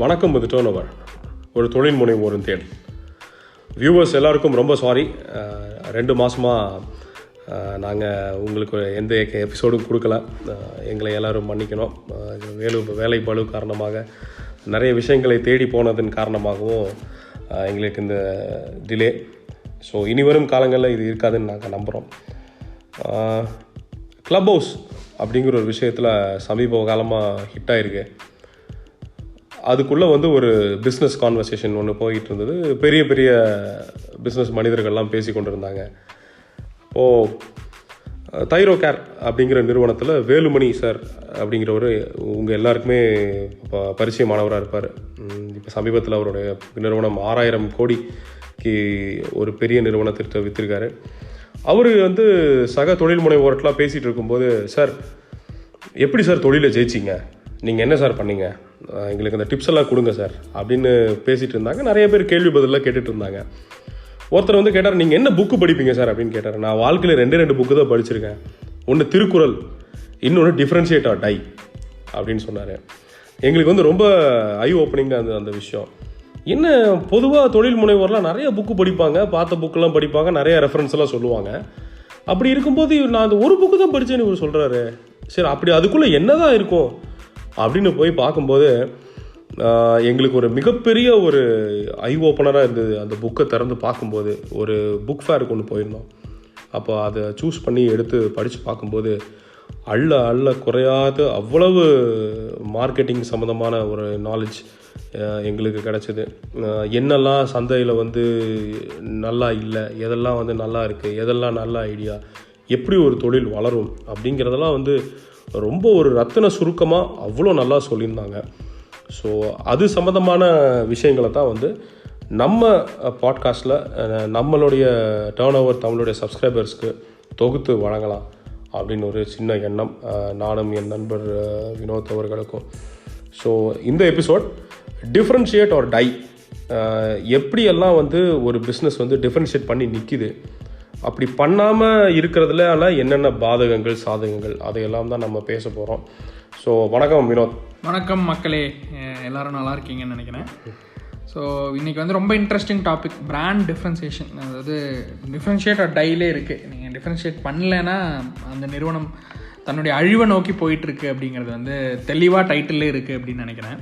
வணக்கம். இது turn over, ஒரு தொழில் முனைவோரின் தேடல். வியூவர்ஸ் எல்லாருக்கும் ரொம்ப சாரி. 2 மாதமாக நாங்கள் உங்களுக்கு எந்த எபிசோடும் கொடுக்கல. எங்களை எல்லோரும் மன்னிக்கணும். வேலை பளு காரணமாக நிறைய விஷயங்களை தேடி போனதன் காரணமாகவும் எங்களுக்கு இந்த டிலே. ஸோ இனி வரும் காலங்களில் இது இருக்காதுன்னு நாங்கள் நம்புகிறோம். க்ளப் ஹவுஸ் அப்படிங்கிற ஒரு விஷயத்தில் சமீப காலமாக ஹிட் ஆகிருக்கு. அதுக்குள்ளே ஒரு பிஸ்னஸ் கான்வர்சேஷன் ஒன்று போயிட்டு இருந்தது. பெரிய பெரிய பிஸ்னஸ் மனிதர்கள்லாம் பேசி கொண்டு இருந்தாங்க. இப்போது தைரோ கேர் அப்படிங்கிற நிறுவனத்தில் வேலுமணி சார் அப்படிங்கிறவர் உங்கள் எல்லாருக்குமே இப்போ பரிச்சயமானவராக இருப்பார். இப்போ சமீபத்தில் அவருடைய நிறுவனம் 6000 கோடிக்கு ஒரு பெரிய நிறுவனத்திற்கு விற்றுருக்காரு. அவர் சக தொழில் முனைவோர்கிட்டலாம் பேசிகிட்டு இருக்கும்போது, சார் எப்படி சார் தொழிலை ஜெயிச்சிங்க, நீங்கள் என்ன சார் பண்ணீங்க, எங்களுக்கு அந்த டிப்ஸ் எல்லாம் கொடுங்க சார் அப்படின்னு பேசிகிட்டு இருந்தாங்க. நிறைய பேர் கேள்வி பதிலாக கேட்டுட்டு இருந்தாங்க. ஒருத்தர் கேட்டார், நீங்கள் என்ன புக்கு படிப்பீங்க சார் அப்படின்னு கேட்டார். நான் வாழ்க்கையில் 2 புக்கு தான் படிச்சிருக்கேன். ஒன்று திருக்குறள், இன்னொன்று டிஃப்ரென்ஷியேட் ஆர் டை அப்படின்னு சொன்னார். எங்களுக்கு ரொம்ப ஐ ஓப்பனிங்காக அந்த விஷயம். என்ன, பொதுவாக தொழில் முனைவோர்லாம் நிறைய புக்கு படிப்பாங்க, பார்த்த புக்கெல்லாம் படிப்பாங்க, நிறைய ரெஃபரன்ஸ் எல்லாம் சொல்லுவாங்க. அப்படி இருக்கும்போது நான் அந்த ஒரு புக்கு தான் படித்தேன்னு இவர் சொல்கிறாரு. சரி, அப்படி அதுக்குள்ளே என்ன தான் இருக்கும் அப்படின்னு போய் பார்க்கும்போது எங்களுக்கு ஒரு மிகப்பெரிய ஒரு ஐ ஓப்பனராக இருந்தது. அந்த புக்கை திறந்து பார்க்கும்போது ஒரு புக் ஃபேருக்கு ஒன்று போயிருந்தோம். அப்போ அதை சூஸ் பண்ணி எடுத்து படித்து பார்க்கும்போது அள்ள குறையாத அவ்வளவு மார்க்கெட்டிங் சம்மந்தமான ஒரு நாலேஜ் எங்களுக்கு கிடச்சிது. என்னெல்லாம் சந்தையில் நல்லா இல்லை, எதெல்லாம் நல்லா இருக்குது, எதெல்லாம் நல்ல ஐடியா, எப்படி ஒரு தொழில் வளரும் அப்படிங்கிறதெல்லாம் ரொம்ப ஒரு ரத்தின சுருக்கமாக அவ்வளோ நல்லா சொல்லியிருந்தாங்க. ஸோ அது சம்மந்தமான விஷயங்களை தான் நம்ம பாட்காஸ்ட்டில் நம்மளுடைய டர்ன் ஓவர் தமிழுடைய சப்ஸ்கிரைபர்ஸ்க்கு தொகுத்து வழங்கலாம் அப்படின்னு ஒரு சின்ன எண்ணம் நானும் என் நண்பர் வினோத் அவர்களுக்கும். ஸோ இந்த எபிசோட் டிஃப்ரென்ஷியேட் ஆர் டை, எப்படியெல்லாம் ஒரு பிஸ்னஸ் டிஃப்ரென்ஷியேட் பண்ணி நிற்கிது, அப்படி பண்ணாமல் இருக்கிறதுல என்னென்ன பாதகங்கள் சாதகங்கள் அதையெல்லாம் தான் நம்ம பேச போகிறோம். ஸோ வணக்கம் வினோத். வணக்கம் மக்களே, எல்லோரும் நல்லா இருக்கீங்கன்னு நினைக்கிறேன். ஸோ இன்றைக்கி ரொம்ப இன்ட்ரெஸ்டிங் டாபிக், பிராண்ட் டிஃப்ரென்சியேஷன். அதாவது டிஃப்ரென்ஷியேட் ஆர் டைலே இருக்குது. நீங்கள் டிஃப்ரென்ஷியேட் பண்ணலைன்னா அந்த நிறுவனம் தன்னுடைய அழிவை நோக்கி போயிட்டுருக்கு அப்படிங்கிறது தெளிவாக டைட்டிலே இருக்குது அப்படின்னு நினைக்கிறேன்.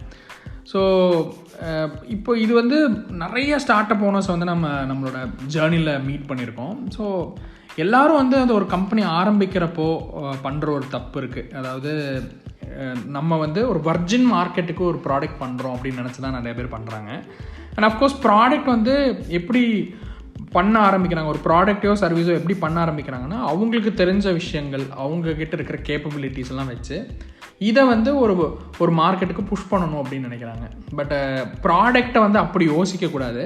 ஸோ இப்போ இது நிறைய ஸ்டார்ட் அப் ஓனர்ஸ் நம்மளோட ஜேர்னியில் மீட் பண்ணியிருக்கோம். ஸோ எல்லோரும் அந்த ஒரு கம்பெனி ஆரம்பிக்கிறப்போ பண்ணுற ஒரு தப்பு இருக்குது. அதாவது நம்ம ஒரு வர்ஜின் மார்க்கெட்டுக்கு ஒரு ப்ராடக்ட் பண்ணுறோம் அப்படின்னு நினச்சி தான் நிறைய பேர் பண்ணுறாங்க. அண்ட் அஃப்கோர்ஸ் ப்ராடக்ட் எப்படி பண்ண ஆரம்பிக்கிறாங்க, ஒரு ப்ராடக்டையோ சர்வீஸோ எப்படி பண்ண ஆரம்பிக்கிறாங்கன்னா அவங்களுக்கு தெரிஞ்ச விஷயங்கள், அவங்கக்கிட்ட இருக்கிற கேப்பபிலிட்டிஸ் எல்லாம் வச்சு இதை ஒரு மார்க்கெட்டுக்கு புஷ் பண்ணணும் அப்படின்னு நினைக்கிறாங்க. பட் ப்ராடக்டை அப்படி யோசிக்கக்கூடாது.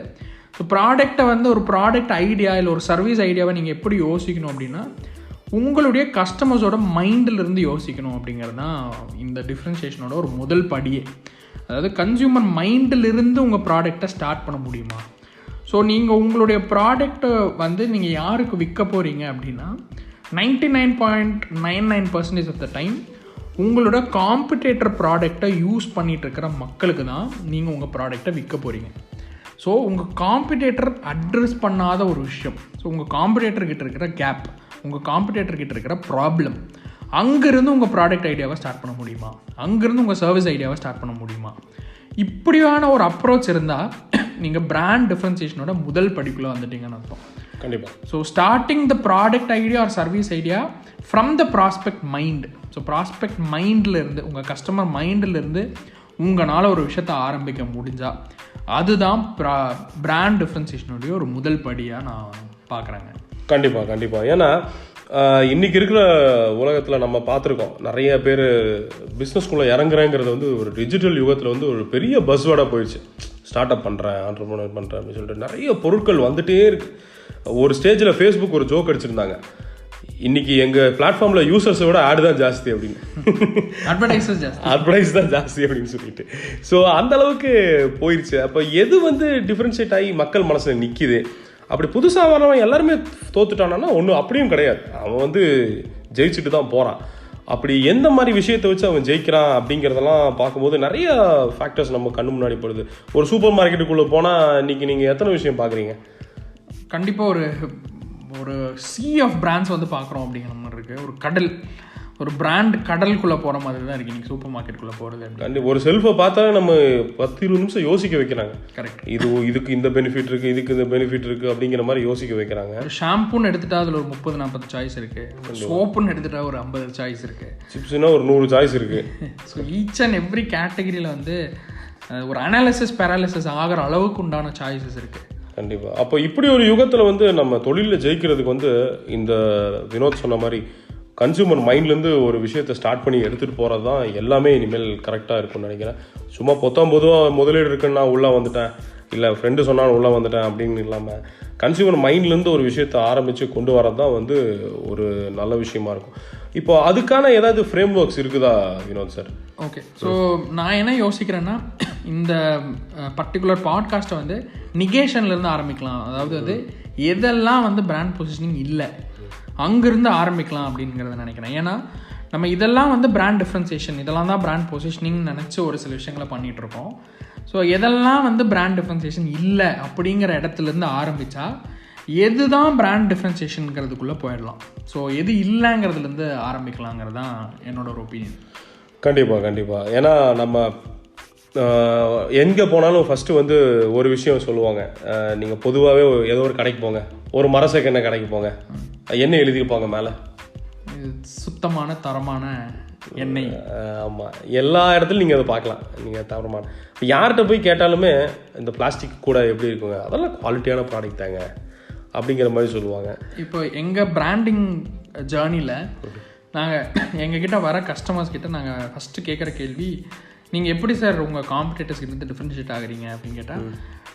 ஸோ ப்ராடக்டை ஒரு ப்ராடக்ட் ஐடியா இல்லை ஒரு சர்வீஸ் ஐடியாவை நீங்கள் எப்படி யோசிக்கணும் அப்படின்னா உங்களுடைய கஸ்டமர்ஸோட மைண்டிலிருந்து யோசிக்கணும் அப்படிங்கிறது தான் இந்த டிஃப்ரென்ஷியேஷனோட ஒரு முதல் படியே. அதாவது கன்சியூமர் மைண்டிலிருந்து உங்கள் ப்ராடக்டை ஸ்டார்ட் பண்ண முடியுமா? ஸோ நீங்கள் உங்களுடைய ப்ராடக்டை நீங்கள் யாருக்கு விற்க போகிறீங்க அப்படின்னா 99.99% ஆஃப் த டைம் உங்களோட காம்படிட்டர் ப்ராடக்டை யூஸ் பண்ணிகிட்டு இருக்கிற மக்களுக்கு தான் நீங்கள் உங்கள் ப்ராடக்டை விற்க போகிறீங்க. ஸோ உங்கள் காம்படிட்டர் அட்ரஸ் பண்ணாத ஒரு விஷயம், ஸோ உங்கள் காம்படிட்டர்கிட்ட இருக்கிற கேப், உங்கள் காம்படிட்டர்கிட்ட இருக்கிற ப்ராப்ளம், அங்கேருந்து உங்கள் ப்ராடக்ட் ஐடியாவை ஸ்டார்ட் பண்ண முடியுமா, அங்கேருந்து உங்கள் சர்வீஸ் ஐடியாவை ஸ்டார்ட் பண்ண முடியுமா? இப்படியான ஒரு அப்ரோச் இருந்தால் நீங்கள் பிராண்ட் டிஃப்ரென்சியேஷனோட முதல் படிக்குள்ளே வந்துட்டீங்கன்னு அர்த்தம். கண்டிப்பாக. So starting the product idea or service idea from the prospect mind. So prospect மைண்ட்லேருந்து, உங்கள் கஸ்டமர் மைண்ட்லேருந்து உங்களால் ஒரு விஷயத்தை ஆரம்பிக்க முடிஞ்சால் அதுதான் பிராண்ட் டிஃப்ரென்சியேஷனுடைய ஒரு முதல் படியாக நான் பார்க்குறேங்க. கண்டிப்பாக. ஏன்னா இன்றைக்கி இருக்கிற உலகத்தில் நம்ம பார்த்துருக்கோம், நிறைய பேர் பிஸ்னஸ்குள்ளே இறங்குறேங்கிறது ஒரு டிஜிட்டல் யுகத்தில் ஒரு பெரிய பஸ்வேர்டாக போயிடுச்சு. ஸ்டார்ட் அப் பண்ணுறேன், ஆண்டர்ப்ரனர் பண்ணுறேன் அப்படின்னு சொல்லிட்டு நிறைய பொருட்கள் வந்துகிட்டே இருக்குது. ஒரு ஸ்டேஜில் ஃபேஸ்புக் ஒரு ஜோக் அடிச்சிருந்தாங்க, இன்றைக்கி எங்கள் பிளாட்ஃபார்மில் யூசர்ஸை விட ஆடு தான் ஜாஸ்தி அப்படின்னு, அட்வர்டைஸ் தான் ஜாஸ்தி அப்படின்னு சொல்லிட்டு. ஸோ அந்தளவுக்கு போயிடுச்சு. அப்போ எது டிஃப்ரென்ஷியேட் ஆகி மக்கள் மனசில் நிற்கிது, அப்படி புதுசாக வரவன் எல்லாருமே தோத்துட்டானா ஒன்றும் அப்படியும் கிடையாது. அவன் ஜெயிச்சுட்டு தான் போகிறான். அப்படி எந்த மாதிரி விஷயத்தை வச்சு அவன் ஜெயிக்கிறான் அப்படிங்கிறதெல்லாம் பார்க்கும்போது நிறைய ஃபேக்டர்ஸ் நம்ம கண்ணு முன்னாடி படுது. ஒரு சூப்பர் மார்க்கெட்டுக்குள்ளே போனால் இன்றைக்கி நீங்கள் எத்தனை விஷயம் பார்க்குறீங்க? கண்டிப்பாக ஒரு சீ ஆஃப் பிராண்ட்ஸ் வந்து பார்க்குறோம் அப்படிங்கிற மாதிரி இருக்குது. ஒரு பிராண்ட் கடலுக்குள்ளே போகிற மாதிரி தான் இருக்குது இன்றைக்கி சூப்பர் மார்க்கெட்டுக்குள்ளே போகிறது. கண்டிப்பாக ஒரு செல்ஃபை பார்த்தா நம்ம 10-20 நிமிஷம் யோசிக்க வைக்கிறாங்க. கரெக்ட். இதுக்கு இந்த பெனிஃபிட் இருக்குது, இதுக்கு இந்த பெனிஃபிட் இருக்குது அப்படிங்கிற மாதிரி யோசிக்க வைக்கிறாங்க. ஒரு ஷாம்புன்னு எடுத்துகிட்டா அதில் ஒரு 30-40 சாய்ஸ் இருக்குது. சோப்புன்னு எடுத்துகிட்டா ஒரு 50 சாய்ஸ் இருக்குது. சிப்ஸ்னா ஒரு 100 சாய்ஸ் இருக்குது. ஸோ ஈச் அண்ட் எவ்ரி கேட்டகரியில் வந்து ஒரு அனாலிசிஸ் பேராலிசிஸ் ஆகிற அளவுக்கு உண்டான சாய்ஸஸ் இருக்குது. கண்டிப்பாக. அப்போ இப்படி ஒரு யுகத்தில் வந்து நம்ம தொழிலில் ஜெயிக்கிறதுக்கு வந்து இந்த வினோத் சொன்ன மாதிரி கன்சியூமர் மைண்ட்லேருந்து ஒரு விஷயத்தை ஸ்டார்ட் பண்ணி எடுத்துகிட்டு போகிறது தான் எல்லாமே இனிமேல் கரெக்டாக இருக்கும்னு நினைக்கிறேன். சும்மா பொதுவாக முதலீடு இருக்குன்னு நான் உள்ளே வந்துட்டேன், இல்லை ஃப்ரெண்டு சொன்னாலும் உள்ளே வந்துட்டேன் அப்படின்னு இல்லாமல் கன்சியூமர் மைண்ட்லேருந்து ஒரு விஷயத்தை ஆரம்பித்து கொண்டு வரது தான் வந்து ஒரு நல்ல விஷயமா இருக்கும். இப்போ அதுக்கான ஏதாவது ஃப்ரேம் ஒர்க்ஸ் இருக்குதா வினோத் சார்? ஓகே. ஸோ நான் என்ன யோசிக்கிறேன்னா, இந்த பர்டிகுலர் பாட்காஸ்ட்டை வந்து நிகேஷன்லேருந்து ஆரம்பிக்கலாம். அதாவது வந்து எதெல்லாம் வந்து பிராண்ட் பொசிஷனிங் இல்லை அங்கேருந்து ஆரம்பிக்கலாம் அப்படிங்கிறத நினைக்கிறேன். ஏன்னா நம்ம இதெல்லாம் வந்து பிராண்ட் டிஃப்ரென்சியேஷன், இதெல்லாம் தான் பிராண்ட் பொசிஷனிங் நினச்சி ஒரு சில விஷயங்களை பண்ணிகிட்ருக்கோம். ஸோ எதெல்லாம் வந்து பிராண்ட் டிஃப்ரென்சியேஷன் இல்லை அப்படிங்கிற இடத்துலேருந்து ஆரம்பித்தா எது தான் பிராண்ட் டிஃப்ரென்சியேஷனுங்கிறதுக்குள்ளே போயிடலாம். ஸோ எது இல்லைங்கிறதுலேருந்து ஆரம்பிக்கலாங்கிறது தான் என்னோட ஒரு ஒப்பீனியன். கண்டிப்பாக. ஏன்னா நம்ம எங்கே போனாலும் ஃபஸ்ட்டு வந்து ஒரு விஷயம் சொல்லுவாங்க. நீங்கள் பொதுவாகவே ஏதோ ஒரு கடைக்கு போங்க, ஒரு மரசெக்கெண்ணெய் கடைக்கு போங்க, என்ன எழுதியிருப்பாங்க மேலே? சுத்தமான தரமான எண்ணெய். ஆமாம், எல்லா இடத்துலையும் நீங்கள் அதை பார்க்கலாம். நீங்கள் தரமான யார்கிட்ட போய் கேட்டாலுமே இந்த பிளாஸ்டிக் கூட எப்படி இருக்குங்க, அதெல்லாம் குவாலிட்டியான ப்ராடக்ட் தாங்க அப்படிங்கிற மாதிரி சொல்லுவாங்க. இப்போ எங்கள் பிராண்டிங் ஜேர்னியில் நாங்கள் எங்ககிட்ட வர கஸ்டமர்ஸ் கிட்ட நாங்கள் ஃபஸ்ட்டு கேட்குற கேள்வி, நீங்கள் எப்படி சார் உங்கள் காம்படிட்டர்ஸ் கிட்ட டிஃப்ரென்ஷியேட் ஆகுறீங்க அப்படின்னு கேட்டால்,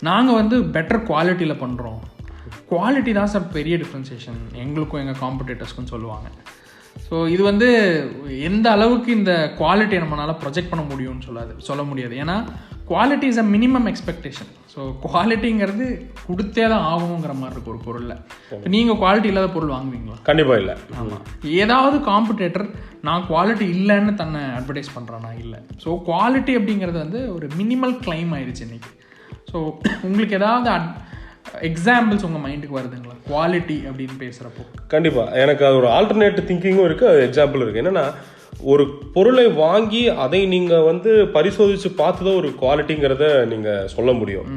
நாங்கள் வந்து பெட்டர் குவாலிட்டியில் பண்ணுறோம், குவாலிட்டி தான் சார் பெரிய டிஃப்ரென்சியேஷன் எங்களுக்கும் எங்கள் காம்படிட்டர்ஸ்க்கும் சொல்லுவாங்க. ஸோ இது வந்து எந்த அளவுக்கு இந்த குவாலிட்டியை நம்மளால் ப்ரொஜெக்ட் பண்ண முடியும்னு சொல்ல முடியாது. ஏன்னா quality is a minimum expectation. So குவாலிட்டிங்கிறது கொடுத்தே தான் ஆகணுங்கிற மாதிரி இருக்கும் ஒரு பொருளில். இப்போ நீங்கள் குவாலிட்டி இல்லாத பொருள் வாங்குவீங்களா? கண்டிப்பாக இல்லை. ஆமாம். ஏதாவது காம்படிட்டர் நான் குவாலிட்டி இல்லைன்னு தன்னை அட்வர்டைஸ் பண்ணுறானா? இல்லை. ஸோ குவாலிட்டி அப்படிங்கிறது வந்து ஒரு மினிமல் கிளைம் ஆயிடுச்சு இன்னைக்கு. ஸோ உங்களுக்கு ஏதாவது எக்ஸாம்பிள்ஸ் உங்கள் மைண்டுக்கு வருதுங்களா குவாலிட்டி அப்படின்னு பேசுகிறப்போ? கண்டிப்பாக எனக்கு அது ஒரு ஆல்டர்னேட்டிவ் திங்கிங்கும் இருக்குது, எக்ஸாம்பிள் இருக்குது. என்னென்னா, ஒரு பொருளை வாங்கி அதை நீங்கள் வந்து பரிசோதித்து பார்த்து தான் ஒரு குவாலிட்டிங்கிறத நீங்கள் சொல்ல முடியும்.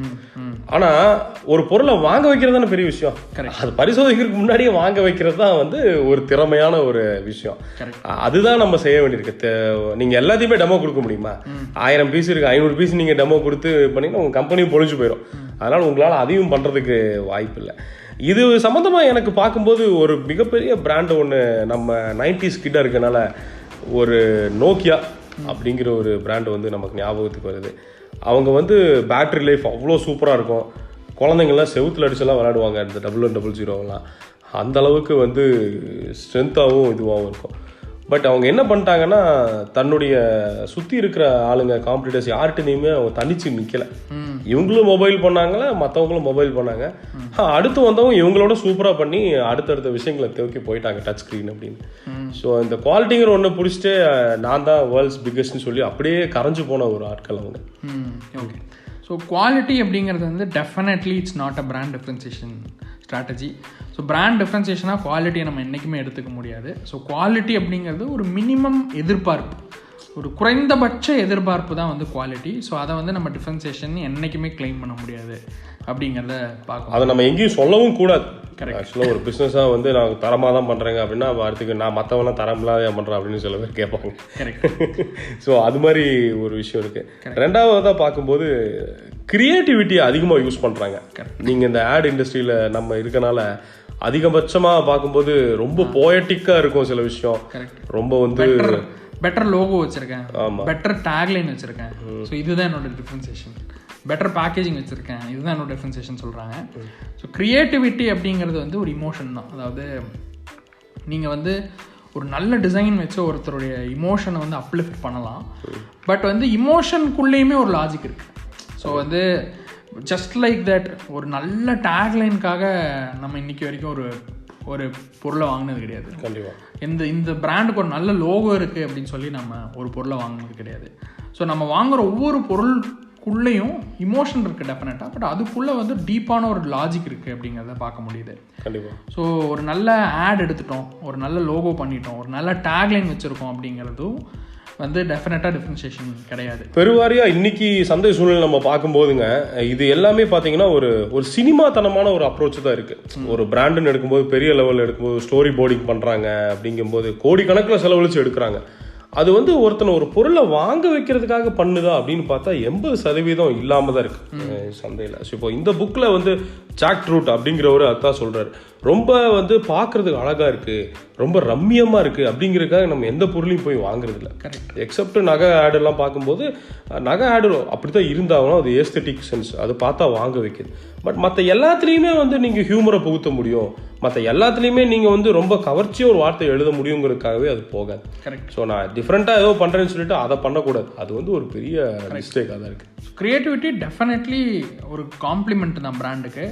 ஆனால் ஒரு பொருளை வாங்க வைக்கிறது தானே பெரிய விஷயம். அது பரிசோதிக்கிறதுக்கு முன்னாடியே வாங்க வைக்கிறது தான் வந்து ஒரு திறமையான ஒரு விஷயம். அதுதான் நம்ம செய்ய வேண்டியிருக்கு. நீங்கள் எல்லாத்தையுமே டெமோ கொடுக்க முடியுமா? 1000 பீஸ் இருக்குது, 500 பீஸ் நீங்கள் டெமோ கொடுத்து பண்ணிங்கன்னா உங்கள் கம்பெனியும் பொழிஞ்சு போயிடும். அதனால் உங்களால் அதையும் பண்ணுறதுக்கு வாய்ப்பு இல்லை. இது சம்மந்தமாக எனக்கு பார்க்கும்போது ஒரு மிகப்பெரிய பிராண்டு ஒன்று நம்ம 90s கிட்ட இருக்கனால ஒரு நோக்கியா அப்படிங்கிற ஒரு பிராண்டு வந்து நமக்கு ஞாபகத்துக்கு வருது. அவங்க வந்து பேட்ரி லைஃப் அவ்வளோ சூப்பராக இருக்கும். குழந்தைங்கள்லாம் செவுத்தில் அடிச்செல்லாம் விளையாடுவாங்க. இந்த 0000 அந்த அளவுக்கு வந்து ஸ்ட்ரென்த்தாகவும் இதுவாகவும் இருக்கும். பட் அவங்க என்ன பண்ணிட்டாங்கன்னா, தன்னுடைய சுற்றி இருக்கிற ஆளுங்க காம்படிட்டர்ஸ் யார்கிட்டையுமே அவங்க தனிச்சு நிற்கலை. இவங்களும் மொபைல் பண்ணாங்கள, மற்றவங்களும் மொபைல் பண்ணாங்க. அடுத்து வந்தவங்க இவங்களோட சூப்பராக பண்ணி அடுத்தடுத்த விஷயங்களை தூக்கி போயிட்டாங்க, டச் ஸ்க்ரீன் அப்படின்னு. ஸோ இந்த குவாலிட்டிங்கிற ஒன்று பிடிச்சிட்டு நான் தான் வேர்ல்ட்ஸ் பிக்கஸ்ட்னு சொல்லி அப்படியே கரைஞ்சு போன ஒரு ஆட்கள் அவங்க. ஓகே. ஸோ குவாலிட்டி அப்படிங்கிறது வந்து definitely it's not a brand differentiation strategy. So brand டிஃப்ரென்சியேஷனாக குவாலிட்டியை நம்ம என்றைக்குமே எடுத்துக்க முடியாது. ஸோ குவாலிட்டி அப்படிங்கிறது ஒரு மினிமம் எதிர்பார்ப்பு, ஒரு குறைந்தபட்ச எதிர்பார்ப்பு தான் வந்து குவாலிட்டி. ஸோ அதை வந்து நம்ம டிஃப்ரென்சியேஷன் என்றைக்குமே கிளைம் பண்ண முடியாது அப்படிங்கிறத பார்க்கணும். அதை நம்ம எங்கேயும் சொல்லவும் கூடாது. ஆக்சுவலாக ஒரு பிஸ்னஸாக வந்து நான் தரமாக தான் பண்ணுறேங்க அப்படின்னா அடுத்துக்கு நான் மற்றவங்களாம் தரமில்லாத பண்ணுறேன் அப்படின்னு சில பேர் கேட்பாங்க. ஸோ அது மாதிரி ஒரு விஷயம் இருக்குது. ரெண்டாவதாக பார்க்கும்போது கிரியேட்டிவிட்டியை அதிகமாக யூஸ் பண்ணுறாங்க. நீங்கள் இந்த ஆட் இண்டஸ்ட்ரியில் நம்ம இருக்கனால அதிகபட்சமாக பார்க்கும்போது ரொம்ப போயட்டிக்காக இருக்கும் சில விஷயம். ரொம்ப வந்து பெட்டர் லோகோ வச்சுருக்கேன், பெட்டர் டேக்லைன் வச்சுருக்கேன், ஸோ இதுதான் என்னோட டிஃப்ரென்சியேஷன். பெட்டர் பேக்கேஜிங் வச்சுருக்கேன், இதுதான் என்னோட டிஃப்ரென்சியேஷன் சொல்கிறாங்க. ஸோ க்ரியேட்டிவிட்டி அப்படிங்கிறது வந்து ஒரு இமோஷன் தான். அதாவது நீங்கள் வந்து ஒரு நல்ல டிசைன் வச்சு ஒருத்தருடைய இமோஷனை வந்து அப்லிஃப்ட் பண்ணலாம். பட் வந்து இமோஷனுக்குள்ளேயுமே ஒரு லாஜிக் இருக்குது. ஸோ வந்து ஜஸ்ட் லைக் தட் ஒரு நல்ல டேக்லைனுக்காக நம்ம இன்றைக்கி வரைக்கும் ஒரு பொருளை வாங்கினது கிடையாது. கண்டிப்பாக இந்த பிராண்டுக்கு ஒரு நல்ல லோகோ இருக்குது அப்படின்னு சொல்லி நம்ம ஒரு பொருளை வாங்கினது கிடையாது. ஸோ நம்ம வாங்குகிற ஒவ்வொரு பொருளுக்குள்ளேயும் இமோஷன் இருக்குது டெஃபினட்டாக. பட் அதுக்குள்ளே வந்து டீப்பான ஒரு லாஜிக் இருக்குது அப்படிங்கிறத பார்க்க முடியுது. கண்டிப்பாக. ஸோ ஒரு நல்ல ஆட் எடுத்துட்டோம், ஒரு நல்ல லோகோ பண்ணிட்டோம், ஒரு நல்ல டேக்லைன் வச்சுருக்கோம் அப்படிங்கிறதும் வந்து டெஃபினட்டாக டிஃப்ரென்ஷியேஷன் கிடையாது. பெருவாரியாக இன்னைக்கு சந்தை சூழ்நிலை நம்ம பார்க்கும்போதுங்க, இது எல்லாமே பார்த்தீங்கன்னா ஒரு சினிமாத்தனமான ஒரு அப்ரோச் தான் இருக்குது. ஒரு பிராண்டுன்னு எடுக்கும்போது, பெரிய லெவலில் எடுக்கும்போது ஸ்டோரி போர்டிங் பண்ணுறாங்க. அப்படிங்கும்போது கோடிக்கணக்கில் செலவழித்து எடுக்கிறாங்க. அது வந்து ஒருத்தனை ஒரு பொருளை வாங்க வைக்கிறதுக்காக பண்ணுதா அப்படின்னு பார்த்தா 80% இல்லாமல் தான் இருக்குது சந்தையில். ஸோ இப்போ இந்த புக்கில் வந்து ஜாக் ட்ரூட் அப்படிங்கிறவர் அதான் சொல்கிறார், ரொம்ப வந்து பார்க்குறதுக்கு அழகாக இருக்குது, ரொம்ப ரம்மியமாக இருக்குது அப்படிங்கிறதுக்காக நம்ம எந்த பொருளையும் போய் வாங்குறதில்ல. எக்ஸப்ட் நகை ஆடெல்லாம் பார்க்கும்போது நகை ஆடு அப்படி தான் இருந்தாலும் அது ஏஸ்தட்டிக் சென்ஸ், அது பார்த்தா வாங்க வைக்குது. பட் மற்ற எல்லாத்துலேயுமே வந்து நீங்கள் ஹியூமரை புகுத்த முடியும், மற்ற எல்லாத்துலேயுமே நீங்கள் வந்து ரொம்ப கவர்ச்சியாக ஒரு வார்த்தை எழுத முடியுங்கிறதுக்காகவே அது போகாது. கரெக்ட். ஸோ நான் டிஃப்ரெண்ட்டாக ஏதோ பண்ணுறேன்னு சொல்லிட்டு அதை பண்ணக்கூடாது. அது வந்து ஒரு பெரிய மிஸ்டேக்காக தான் இருக்குது. க்ரியேட்டிவிட்டி டெஃபினெட்லி ஒரு காம்ப்ளிமெண்ட் தான் பிராண்டுக்கு.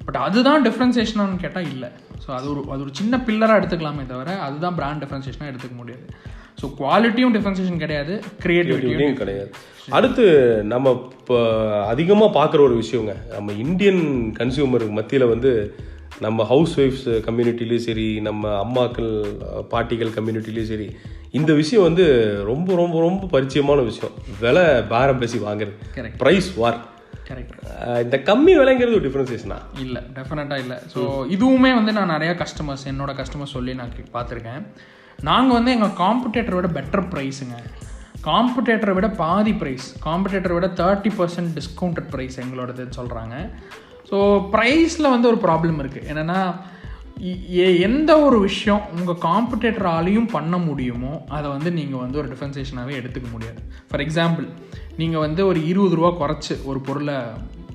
பட் அதுதான் டிஃப்ரென்சியேஷனானு கேட்டால் இல்லை. ஸோ அது ஒரு சின்ன பில்லராக எடுத்துக்கலாமே தவிர அதுதான் பிராண்ட் டிஃப்ரென்சியேஷனாக எடுத்துக்க முடியாது. ஸோ குவாலிட்டியும் டிஃப்ரென்சியேஷன் கிடையாது, க்ரியேட்டிவிட்டியும் கிடையாது. அடுத்து நம்ம இப்போ அதிகமாக பார்க்குற ஒரு விஷயங்க, நம்ம இந்தியன் கன்சியூமர் மத்தியில் வந்து நம்ம ஹவுஸ் ஒய்ஃப்ஸ் கம்யூனிட்டிலையும் சரி, நம்ம அம்மாக்கள் பாட்டிகள் கம்யூனிட்டிலையும் சரி, இந்த விஷயம் வந்து ரொம்ப ரொம்ப ரொம்ப பரிச்சயமான விஷயம். விலை பேரம் பேசி வாங்குறது, ப்ரைஸ் வார். கரெக்ட். இந்த கம்மி விலைங்கிறது ஒரு டிஃப்ரென்சியேஷனா? இல்லை, டெஃபினட்டாக இல்லை. ஸோ இதுவுமே வந்து நான் நிறையா என்னோட கஸ்டமர்ஸ் சொல்லி நான் பார்த்துருக்கேன். நாங்கள் வந்து எங்கள் காம்படிட்டரை விட பெட்டர் ப்ரைஸுங்க, காம்படிட்டரை விட பாதி ப்ரைஸ், காம்படிட்டரை விட 30% டிஸ்கவுண்டட் ப்ரைஸ் எங்களோடதுன்னு சொல்கிறாங்க. ஸோ ப்ரைஸில் வந்து ஒரு ப்ராப்ளம் இருக்குது. என்னென்னா எந்த ஒரு விஷயம் உங்கள் காம்படிட்டராலையும் பண்ண முடியுமோ அதை வந்து நீங்கள் வந்து ஒரு டிஃபரன்சியேஷனாகவே எடுத்துக்க முடியாது. ஃபார் எக்ஸாம்பிள், நீங்கள் வந்து ஒரு 20 ரூபா குறைச்சி ஒரு பொருளை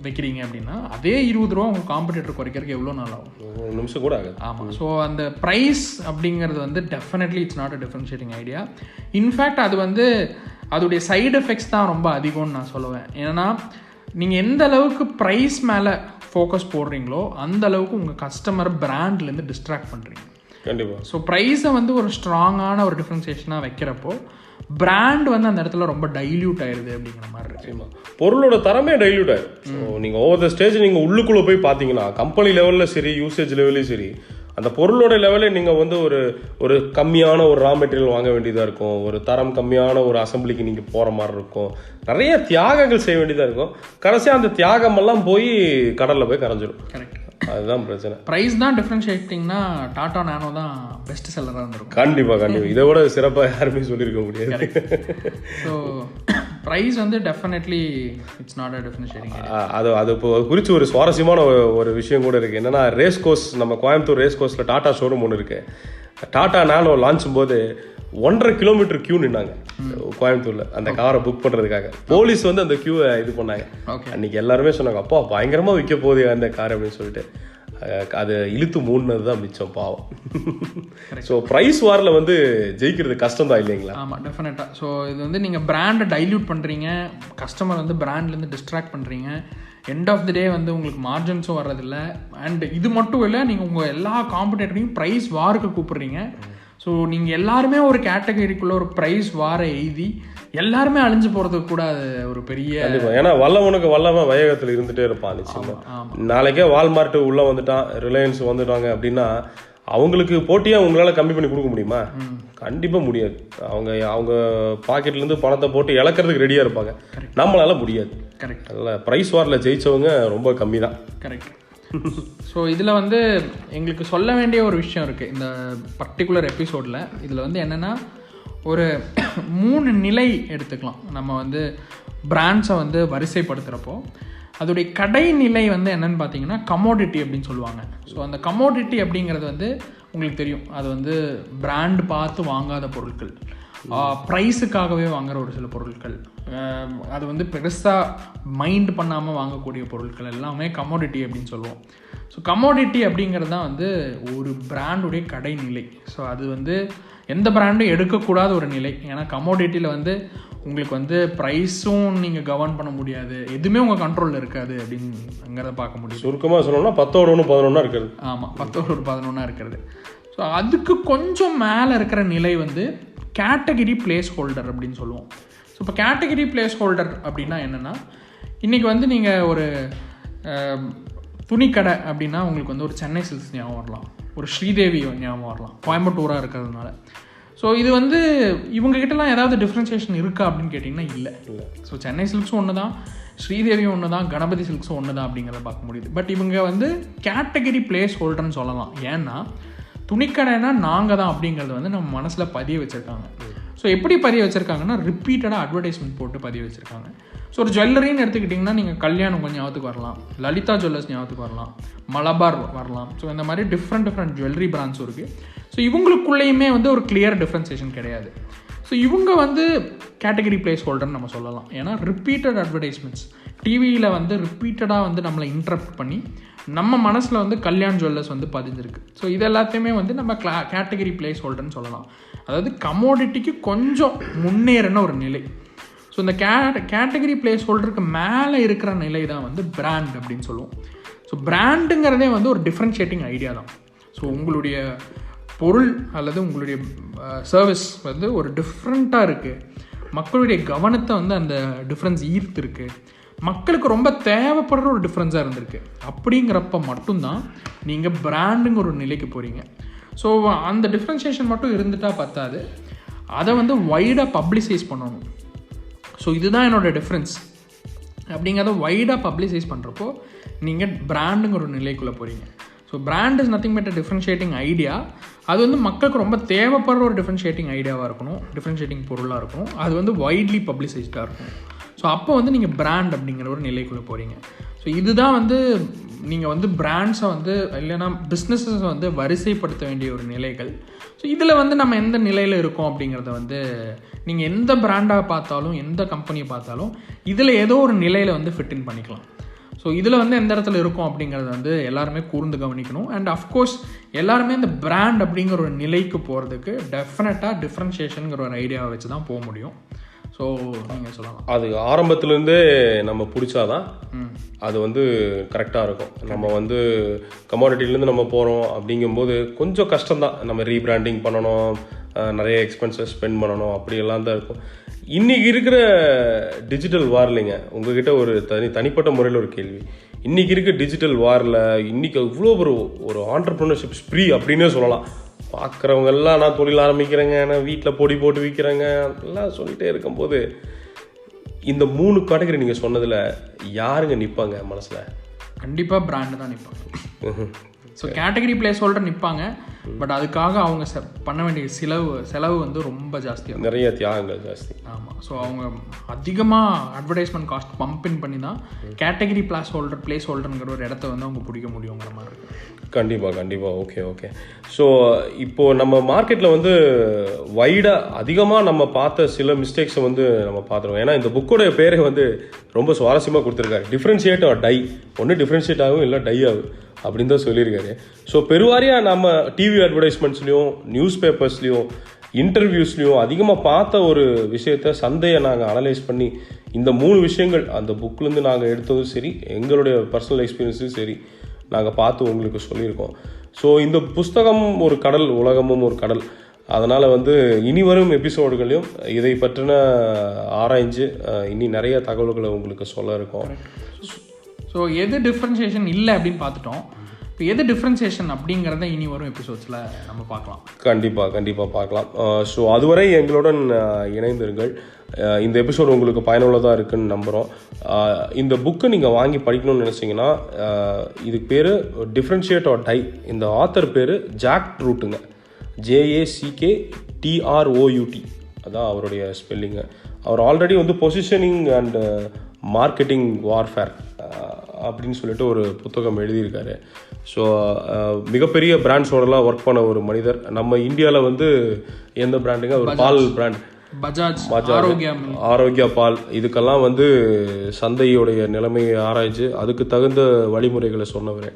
வைக்கிறீங்க அப்படின்னா அதே 20 ரூபா உங்கள் காம்படிட்டர் குறைக்கிறதுக்கு எவ்வளோ நாள் ஆகும்? ஒரு நிமிஷம் கூட ஆகும். ஆமாம். ஸோ அந்த ப்ரைஸ் அப்படிங்கிறது வந்து definitely it's not a differentiating idea. In fact அது வந்து அதோடைய சைடு எஃபெக்ட்ஸ் தான் ரொம்ப அதிகம்னு நான் சொல்லுவேன். ஏன்னா நீங்கள் எந்த அளவுக்கு ப்ரைஸ் மேலே ஃபோக்கஸ் போடுறீங்களோ அந்த அளவுக்கு உங்கள் கஸ்டமரை பிராண்ட்லேருந்து டிஸ்ட்ராக்ட் பண்ணுறீங்க. கண்டிப்பாக. ஸோ ப்ரைஸை வந்து ஒரு ஸ்ட்ராங்கான ஒரு டிஃப்ரென்சியேஷனாக வைக்கிறப்போ பிராண்ட் வந்து அந்த இடத்துல ரொம்ப டைல்யூட் ஆயிடுது அப்படிங்கிற மாதிரி இருக்கு. பொருளோட தரமே டைல்யூட் ஆயிடும். ஸோ நீங்கள் ஓவர் த ஸ்டேஜ் நீங்கள் உள்ளுக்குள்ளே போய் பார்த்தீங்கன்னா கம்பெனி லெவலில் சரி, யூசேஜ் லெவலையும் சரி, அந்த பொருளோட லெவலே நீங்கள் வந்து ஒரு கம்மியான ஒரு ரா மெட்டீரியல் வாங்க வேண்டியதாக இருக்கும், ஒரு தரம் கம்மியான ஒரு அசம்பிளிக்கு நீங்கள் போகிற மாதிரி இருக்கும், நிறைய தியாகங்கள் செய்ய வேண்டியதாக இருக்கும். கடைசியாக அந்த தியாகமெல்லாம் போய் கடலில் போய் கரைஞ்சிடும். கரெக்ட். அதுதான் பிரச்சனை. ப்ரைஸ் தான் டிஃப்ரென்ஷியேட்டிங்னா டாடா நானோ தான் பெஸ்ட் செல்லராக இருந்திருக்கும். கண்டிப்பாக. இதை விட சிறப்பாக யாருமே சொல்லியிருக்க முடியாது. ஸோ ப்ரைஸ் வந்து definitely it's not a differentiating. அது இப்போ குறித்து ஒரு சுவாரஸ்யமான ஒரு விஷயம் கூட இருக்குது. என்னென்னா ரேஸ் கோர்ஸ், நம்ம கோயம்புத்தூர் ரேஸ் கோர்ஸில் டாடா ஷோரூம் ஒன்று இருக்குது. டாடா நானோ லான்ச்சும் போது 1.5 கிலோமீட்டர் கியூ நின்னாங்க கோயம்புத்தூர்ல அந்த காரை புக் பண்றதுக்காக. போலீஸ் வந்து அந்த கியூவை இது பண்ணாங்க. அன்னைக்கு எல்லாருமே சொன்னாங்க, அப்பா பயங்கரமா விற்க போகுது அந்த கார் அப்படின்னு சொல்லிட்டு. அது இழுத்து மூணுனது தான் மிச்சம், பாவம். ஸோ ப்ரைஸ் வாரில் வந்து ஜெயிக்கிறது கஷ்டம் தான் இல்லைங்களா? ஆமாம், டெஃபினட்டாக. ஸோ இது வந்து நீங்கள் பிராண்டை டைல்யூட் பண்ணுறீங்க, கஸ்டமர் வந்து பிராண்ட்லேருந்து டிஸ்ட்ராக்ட் பண்ணுறீங்க. எண்ட் ஆஃப் தி டே வந்து உங்களுக்கு மார்ஜின்ஸும் வர்றதில்ல. அண்ட் இது மட்டும் இல்லை, நீங்கள் உங்கள் எல்லா காம்படிட்டரையும் ப்ரைஸ் வாருக்கு கூப்பிட்றீங்க. ஸோ நீங்கள் எல்லாருமே ஒரு கேட்டகரிக்குள்ளே ஒரு ப்ரைஸ் வார எழுதி எல்லாருமே அழிஞ்சு போகிறதுக்கு கூட அது ஒரு பெரிய, ஏன்னா வல்லவனுக்கு வல்லவன் வயகத்தில் இருந்துகிட்டே இருப்பான். நிச்சயமா நாளைக்கே வால்மார்ட் உள்ளே வந்துட்டான், ரிலையன்ஸ் வந்துட்டாங்க அப்படின்னா அவங்களுக்கு போட்டியாக உங்களால் கம்மி பண்ணி கொடுக்க முடியுமா? கண்டிப்பாக முடியாது. அவங்க பாக்கெட்லேருந்து பணத்தை போட்டு இழக்கிறதுக்கு ரெடியாக இருப்பாங்க. நம்மளால முடியாது. கரெக்ட். அதில் ப்ரைஸ் வாரில் ஜெயித்தவங்க ரொம்ப கம்மி தான். கரெக்ட். ஸோ இதில் வந்து எங்களுக்கு சொல்ல வேண்டிய ஒரு விஷயம் இருக்குது இந்த பர்டிகுலர் எபிசோடில். இதில் வந்து என்னென்னா ஒரு 3 நிலை எடுத்துக்கலாம். நம்ம வந்து பிராண்ட்ஸை வந்து வரிசைப்படுத்துகிறப்போ அதோடைய கடைநிலை வந்து என்னென்னு பார்த்தீங்கன்னா கமோடிட்டி அப்படின்னு சொல்லுவாங்க. ஸோ அந்த கமோடிட்டி அப்படிங்கிறது வந்து உங்களுக்கு தெரியும், அது வந்து பிராண்டு பார்த்து வாங்காத பொருட்கள், ப்ரைஸுக்காகவே வாங்குகிற ஒரு சில பொருட்கள், அது வந்து பெருசாக மைண்ட் பண்ணாமல் வாங்கக்கூடிய பொருட்கள் எல்லாமே கமோடிட்டி அப்படின்னு சொல்லுவோம். ஸோ கமோடிட்டி அப்படிங்கிறது தான் வந்து ஒரு பிராண்டுடைய கடைநிலை. ஸோ அது வந்து எந்த பிராண்டும் எடுக்கக்கூடாத ஒரு நிலை. ஏன்னா கமோடிட்டியில் வந்து உங்களுக்கு வந்து ப்ரைஸும் நீங்கள் கவர்ன் பண்ண முடியாது, எதுவுமே உங்கள் கண்ட்ரோலில் இருக்காது அப்படிங்கிறத பார்க்க முடியும். சுருக்கமாக சொல்லணும்னா 10/1 இருக்கிறது. ஆமாம், 10/11 இருக்கிறது. ஸோ அதுக்கு கொஞ்சம் மேலே இருக்கிற நிலை வந்து கேட்டகிரி பிளேஸ் ஹோல்டர் அப்படின்னு சொல்லுவோம். ஸோ இப்போ கேட்டகிரி பிளேஸ் ஹோல்டர் அப்படின்னா என்னென்னா, இன்றைக்கி வந்து நீங்கள் ஒரு துணிக்கடை அப்படின்னா உங்களுக்கு வந்து ஒரு சென்னை சில்க்ஸ் ஞாபகம் வரலாம், ஒரு ஸ்ரீதேவி ஞாபகம் வரலாம், கோயம்புத்தூராக இருக்கிறதுனால. ஸோ இது வந்து இவங்ககிட்டலாம் ஏதாவது டிஃப்ரென்சியேஷன் இருக்கா அப்படின்னு கேட்டிங்கன்னா இல்லை. ஸோ சென்னை சில்க்ஸும் ஒன்று தான், ஸ்ரீதேவியும் ஒன்று தான், கணபதி சில்க்ஸும் ஒன்று தான் அப்படிங்கிறத பார்க்க முடியுது. பட் இவங்க வந்து கேட்டகிரி பிளேஸ் ஹோல்டர்னு சொல்லலாம். ஏன்னா துணிக்கடைனா நாங்கள் தான் அப்படிங்கிறது வந்து நம்ம மனசில் பதிய வச்சுருக்காங்க. ஸோ எப்படி பதிய வச்சுருக்காங்கன்னா, ரிப்பீட்டடாக அட்வர்டைஸ்மெண்ட் போட்டு பதிய வச்சுருக்காங்க. ஸோ ஒரு ஜுவல்லரின்னு எடுத்துக்கிட்டிங்கன்னா நீங்கள் கல்யாணம் கொஞ்சம் ஞாபகத்துக்கு வரலாம், லலிதா ஜுவல்லர்ஸ் ஞாபகத்துக்கு வரலாம், மலபார் வரலாம். ஸோ இந்த மாதிரி டிஃப்ரெண்ட் ஜுவல்லரி பிராண்ட்ஸும் இருக்குது. ஸோ இவங்களுக்குள்ளேயுமே வந்து ஒரு கிளியர் டிஃப்ரென்சியேஷன் கிடையாது. ஸோ இவங்க வந்து கேட்டகரி பிளேஸ் ஹோல்டர்னு நம்ம சொல்லலாம். ஏன்னா ரிப்பீட்டட் அட்வர்டைஸ்மெண்ட்ஸ் டிவியில் வந்து ரிப்பீட்டடாக வந்து நம்மளை இன்டரப்ட் பண்ணி நம்ம மனசில் வந்து கல்யாண் ஜுவல்லர்ஸ் வந்து பதிஞ்சிருக்கு. ஸோ இது எல்லாத்தையுமே வந்து நம்ம கேட்டகரி பிளேஸ் ஹோல்டர்னு சொல்லலாம். அதாவது கமோடிட்டிக்கு கொஞ்சம் முன்னேறின ஒரு நிலை. ஸோ இந்த கேட்டகரி பிளேஸ் ஹோல்டருக்கு மேலே இருக்கிற நிலை தான் வந்து பிராண்ட் அப்படின்னு சொல்லுவோம். ஸோ பிராண்டுங்கிறதே வந்து ஒரு டிஃப்ரென்ஷியேட்டிங் ஐடியா தான். ஸோ உங்களுடைய பொருள் அல்லது உங்களுடைய சர்வீஸ் வந்து ஒரு டிஃப்ரெண்ட்டாக இருக்குது, மக்களுடைய கவனத்தை வந்து அந்த டிஃப்ரென்ஸ் ஈர்த்துருக்கு, மக்களுக்கு ரொம்ப தேவைப்படுற ஒரு டிஃப்ரென்ஸாக இருந்திருக்கு. அப்படிங்கிறப்ப மட்டும்தான் நீங்கள் பிராண்டுங்கிற ஒரு நிலைக்கு போகிறீங்க. ஸோ அந்த டிஃப்ரென்ஷியேஷன் மட்டும் இருந்துட்டால் பத்தாது, அதை வந்து வைடாக பப்ளிசைஸ் பண்ணணும். ஸோ இதுதான் என்னோடய டிஃப்ரென்ஸ் அப்படிங்கிறத வைடாக பப்ளிசைஸ் பண்ணுறப்போ நீங்கள் பிராண்டுங்கிற ஒரு நிலைக்குள்ளே போகிறீங்க. So brand is nothing but differentiating idea. அது வந்து மக்களுக்கு ரொம்ப தேவைப்படுற ஒரு டிஃப்ரென்ஷியேட்டிங் ஐடியாவாக இருக்கணும், டிஃப்ரென்ஷியேட்டிங் பொருளாக இருக்கணும், அது வந்து வைட்லி பப்ளிசைஸ்டாக இருக்கும். ஸோ அப்போ வந்து நீங்கள் பிராண்ட் அப்படிங்கிற ஒரு நிலைக்குள்ளே போகிறீங்க. ஸோ இதுதான் வந்து நீங்கள் வந்து பிராண்ட்ஸை வந்து இல்லைன்னா பிஸ்னஸஸை வந்து வரிசைப்படுத்த வேண்டிய ஒரு நிலைகள். ஸோ இதில் வந்து நம்ம எந்த நிலையில் இருக்கோம் அப்படிங்கிறத வந்து நீங்கள் எந்த பிராண்டாக பார்த்தாலும் எந்த கம்பெனியை பார்த்தாலும் இதில் ஏதோ ஒரு நிலையில் வந்து ஃபிட்டின் பண்ணிக்கலாம். ஸோ இதில் வந்து எந்த இடத்துல இருக்கும் அப்படிங்கிறத வந்து எல்லாருமே கூர்ந்து கவனிக்கணும். அண்ட் அஃப்கோர்ஸ் எல்லாருமே இந்த பிராண்ட் அப்படிங்கிற ஒரு நிலைக்கு போகிறதுக்கு டெஃபினட்டாக டிஃப்ரென்ஷியேஷனுங்கிற ஒரு ஐடியாவை வச்சு தான் போக முடியும். ஸோ நீங்கள் சொல்லலாம், அது ஆரம்பத்துலேருந்தே நம்ம பிடிச்சாதான் அது வந்து கரெக்டாக இருக்கும். நம்ம வந்து கமாடிட்டிலேருந்து நம்ம போகிறோம் அப்படிங்கும்போது கொஞ்சம் கஷ்டம்தான். நம்ம ரீபிராண்டிங் பண்ணணும், நிறைய எக்ஸ்பென்சஸ் ஸ்பெண்ட் பண்ணணும், அப்படியெல்லாம் தான் இருக்கும். இன்றைக்கி இருக்கிற டிஜிட்டல் வார்லைங்க உங்ககிட்ட ஒரு தனிப்பட்ட முறையில் ஒரு கேள்வி. இன்றைக்கி இருக்க டிஜிட்டல் வாரில் இன்றைக்கி இவ்வளோ ஒரு ஆண்டர்ப்ரனர்ஷிப் ஸ்ப்ரீ அப்படின்னே சொல்லலாம். பார்க்குறவங்க எல்லாம் நான் தொழில் ஆரம்பிக்கிறேங்க, நான் வீட்டில் பொடி போட்டு விற்கிறேங்க எல்லாம் சொல்லிகிட்டே இருக்கும்போது இந்த 3 கேட்டகரி நீங்கள் சொன்னதில் யாருங்க நிற்பாங்க மனசில்? கண்டிப்பாக பிராண்டு தான் நிற்பாங்க. ஸோ கேட்டகரி பிளேஸ் ஹோல்டர் நிற்பாங்க. பட் அதுக்காக அவங்க பண்ண வேண்டிய செலவு வந்து ரொம்ப ஜாஸ்தியாக, நிறைய தியாகங்கள் ஜாஸ்தி. ஆமாம். ஸோ அவங்க அதிகமாக அட்வர்டைஸ்மெண்ட் காஸ்ட் பம்பின் பண்ணி தான் கேட்டகரி பிளேஸ் ஹோல்டருங்கிற ஒரு இடத்த வந்து அவங்க பிடிக்க முடியுங்கிற மாதிரி இருக்குது. கண்டிப்பாக. ஓகே. ஸோ இப்போது நம்ம மார்க்கெட்டில் வந்து வைடாக அதிகமாக நம்ம பார்த்த சில மிஸ்டேக்ஸை வந்து நம்ம பார்த்துருவோம். ஏன்னா இந்த புக்கோடைய பேரை வந்து ரொம்ப சுவாரஸ்யமாக கொடுத்துருக்காரு. Differentiate or die. ஒன்று டிஃப்ரென்ஷியேட் ஆகும், இல்லை டை ஆகும் அப்படின்னு தான் சொல்லியிருக்காரு. ஸோ பெருவாரியாக நம்ம டிவி அட்வர்டைஸ்மெண்ட்ஸ்லையும் நியூஸ் பேப்பர்ஸ்லையும் இன்டர்வியூஸ்லையும் அதிகமாக பார்த்த ஒரு விஷயத்த சந்தையை நாங்கள் அனலைஸ் பண்ணி இந்த 3 விஷயங்கள் அந்த புக்லேருந்து நாங்கள் எடுத்ததும் சரி, எங்களுடைய பர்சனல் எக்ஸ்பீரியன்ஸும் சரி, நாங்கள் பார்த்து உங்களுக்கு சொல்லியிருக்கோம். ஸோ இந்த புஸ்தகம் ஒரு கடல், உலகமும் ஒரு கடல். அதனால் வந்து இனி வரும் எபிசோடுகளையும் இதை பற்றின ஆராய்ஞ்சு இனி நிறைய தகவல்களை உங்களுக்கு சொல்ல இருக்கோம். ஸோ எது டிஃப்ரென்சியேஷன் இல்லை அப்படின்னு பார்த்துட்டோம். இப்போ எது டிஃப்ரென்சியேஷன் அப்படிங்கிறத இனி வரும் எபிசோட்ஸில் நம்ம பார்க்கலாம். கண்டிப்பாக பார்க்கலாம். ஸோ அதுவரை எங்களுடன் இணைந்திருங்கள். இந்த எபிசோடு உங்களுக்கு பயனுள்ளதாக இருக்குதுன்னு நம்புகிறோம். இந்த புக்கை நீங்கள் வாங்கி படிக்கணும்னு நினச்சிங்கன்னா இதுக்கு பேர் டிஃப்ரென்ஷியேட் ஆர் டை. இந்த ஆத்தர் பேர் ஜாக் ட்ரூட்டுங்க, JACKTROUT, அதான் அவருடைய ஸ்பெல்லிங்கு. அவர் ஆல்ரெடி வந்து பொசிஷனிங் அண்ட் மார்க்கெட்டிங் வார்ஃபேர் அப்படின்னு சொல்லிட்டு ஒரு புத்தகம் எழுதியிருக்காரு. ஸோ மிகப்பெரிய பிராண்ட்ஸோடலாம் ஒர்க் பண்ண ஒரு மனிதர். நம்ம இந்தியாவில் வந்து எந்த பிராண்டுங்க, ஒரு பால் பிராண்ட் பஜாஜ், ஆரோக்கியா பால், இதுக்கெல்லாம் வந்து சந்தையுடைய நிலைமையை ஆராய்ச்சி அதுக்கு தகுந்த வழிமுறைகளை சொன்னவர்.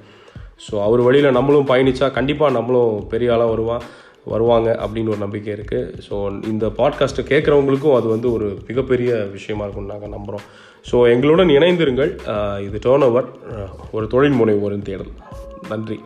ஸோ அவர் வழியில் நம்மளும் பயணித்தா கண்டிப்பாக நம்மளும் பெரிய ஆளாக வருவான். வருவாங்க அப்படின்னு ஒரு நம்பிக்கை இருக்குது. ஸோ இந்த பாட்காஸ்ட்டை கேட்குறவங்களுக்கும் அது வந்து ஒரு மிகப்பெரிய விஷயமா இருக்கும்னு நாங்கள் நம்புகிறோம். ஸோ எங்களுடன் இணைந்திருங்கள். இது டர்ன் ஓவர், ஒரு தொழில் முனைவோரின் தேடல். நன்றி.